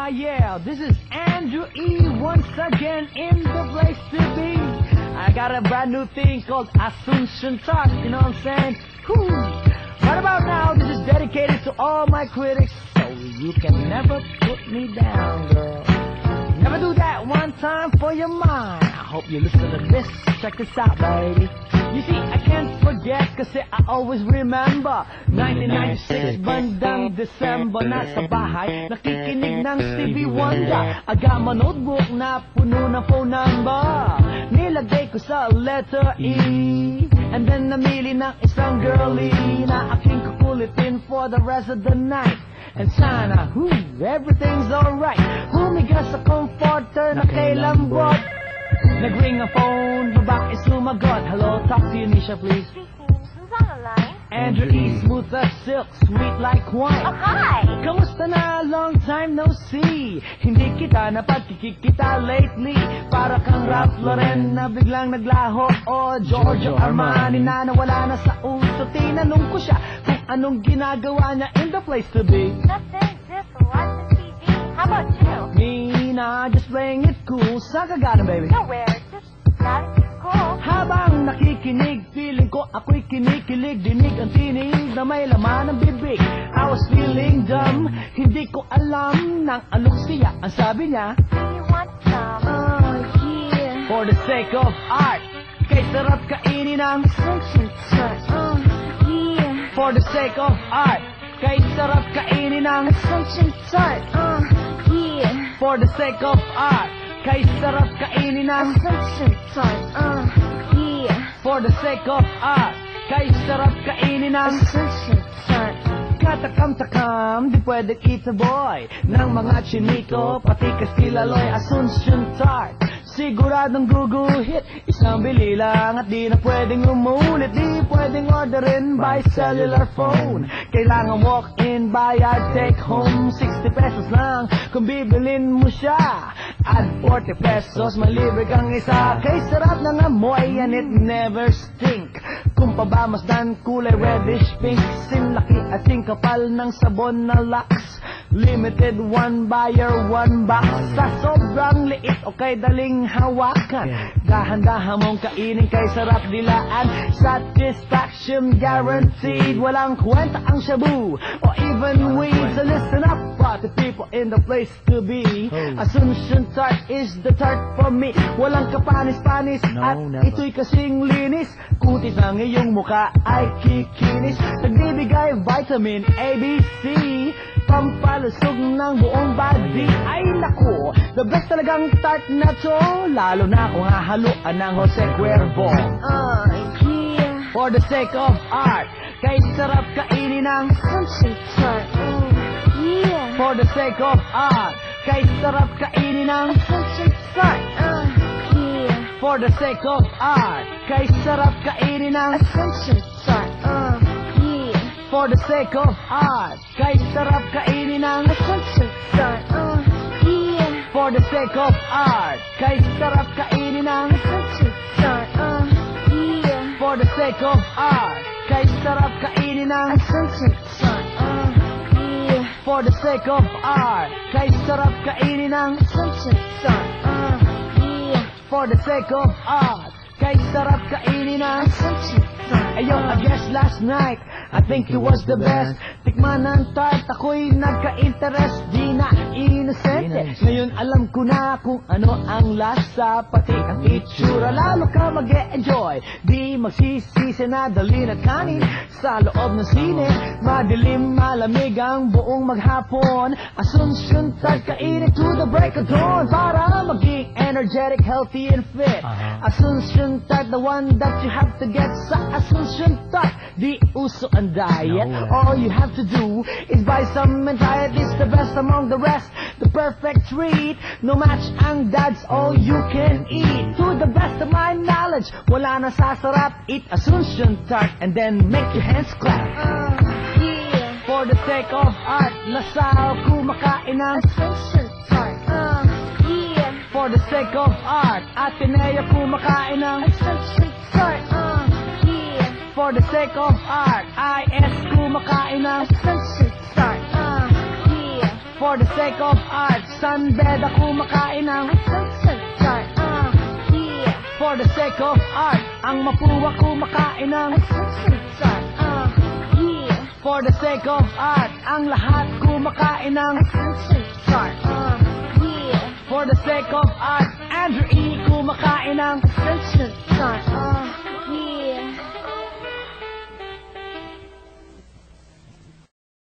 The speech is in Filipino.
Yeah, this is Andrew E. once again in the place to be. I got a brand new thing called Assumption Talk, you know what I'm saying? Whew. Right about now, this is dedicated to all my critics, so you can never put me down, girl. Never do that one time for your mind. I hope you listen to this. Check this out, baby. You see, I can't forget kasi I always remember 1996, bandang December. Nasa bahay, nakikinig ng Stevie Wonder. Agama notebook na puno ng phone number. Nilagay ko sa letter E, and then namili ng isang girlie na aking kukulitin for the rest of the night. And sana, everything's alright. Humigas sa comforter na kay lambot. Nag-ring ang phone, babae sumagot. Hello, talk to you, Nisha, please. Speaking, who's on the line? Andrew E. Smooth as silk, sweet like wine. Oh, hi! Kamusta na? Long time no see. Hindi kita napagkikita lately. Para kang Ralph Lauren na biglang naglaho. O Giorgio Armani na nawala na sa uso. Tinanong ko siya kung anong ginagawa niya in the place to be. Nothing, just watching TV. How about you? Me na, just playing it cool. Saan ka galing, baby? Nowhere, just not cool. Habang nakikinig, feeling ko ako'y kinikilig. Dinig ang tinig na may laman ng bibig. I was feeling dumb, hindi ko alam nang alok siya. Ang sabi niya, Do you want some? Oh, yeah. for the sake of art, kay sarap kainin ng Assumption Talk. Oh, yeah. for the sake of art, kay sarap kainin ng Assumption Talk. Oh, yeah. for the sake of art, kay sarap kainin ng Assumption Talk. Oh, yeah. for the sake of art, kay sarap kainin ng Assumption Talk. katakam-takam, di pwedeng itaboy ng mga chinito, pati Kastilaloy, Asuncion Tart. Siguradong guguhit, isang bili lang at di na pwedeng umulit. Di pwedeng orderin by cellular phone. Kailangan walk-in, bayad, take home. 60 pesos lang kung bibilin mo siya. Add 40 pesos, malibre kang isa. Kay sarap ng amoy and it never stink. Kung pabamasdan, kulay reddish pink. Sinlaki at kapal ng sabon na Lux. Limited, one buyer, one box. Sa sobrang liit o kay daling hawakan, dahan-dahan mong kainin kay sarap dilaan. Satisfaction guaranteed, walang kwenta ang shabu o even weed. So listen up, party people in the place to be. Assumption Tart is the tart for me. Walang kapanis-panis at ito'y kasing linis. Kutis ng iyong muka ay kikinis. Nagbibigay vitamin A, B, C, pampalusog ng buong body. Ay naku, the best talagang tart na to, lalo na kung hahaluan ng Jose Cuervo. Oh, yeah. For the sake of art, kay sarap kainin ng Assumption Talk. Oh, yeah. For the sake of art, kay sarap kainin ng Assumption Talk. Oh, yeah. For the sake of art, kay sarap kainin ng Assumption Talk. Oh, yeah. For the sake of art, kay sarap kainin ng Assumption Talk. Oh, yeah. For the sake of art, kay sarap kainin ng Assumption Talk. Oh, yeah. For the sake of art, kay sarap kainin ng Assumption Talk. Oh, yeah. For the sake of art, kay sarap kainin ng Assumption Talk. Oh, yeah. For the sake of art, kay sarap kainin ng Assumption Talk. Ayo, I guess last night, I think it was the best. Tikman ng tart, ako'y nagka-interest. Di na inosente. Ngayon alam ko na kung ano ang lasa, pati ang itsura. Lalo ka mag-e-enjoy. Di magsisisi na dali na kanin sa loob ng sine. Madilim, malamig ang buong maghapon. Assumption Tart, kainin to the break of dawn. Para maging energetic, healthy, and fit. Assumption Tart, the one that you have to get sa Assumption Tart. Di uso ang diet. All you have to do is buy some and try it. It's the best among the rest. The perfect treat. No match ang dad's all you can eat. To the best of my knowledge, wala na sasarap. Eat Assumption Tart and then make your hands clap. Yeah. For the sake of art, lasaw kumakain ng Assumption Tart. Yeah. For the sake of art, Ateneo kumakain ng Assumption Tart. Yeah. For the sake of art, IS kumakain ng Assumption Tart. Yeah. For the sake of art, sunbed ako kumakain ng Start, yeah. For the sake of art, ang mapuwa kumakain ng Start, yeah. For the sake of art, ang lahat kumakain ng Start, yeah. For the sake of art, Andrew E. kumakain ng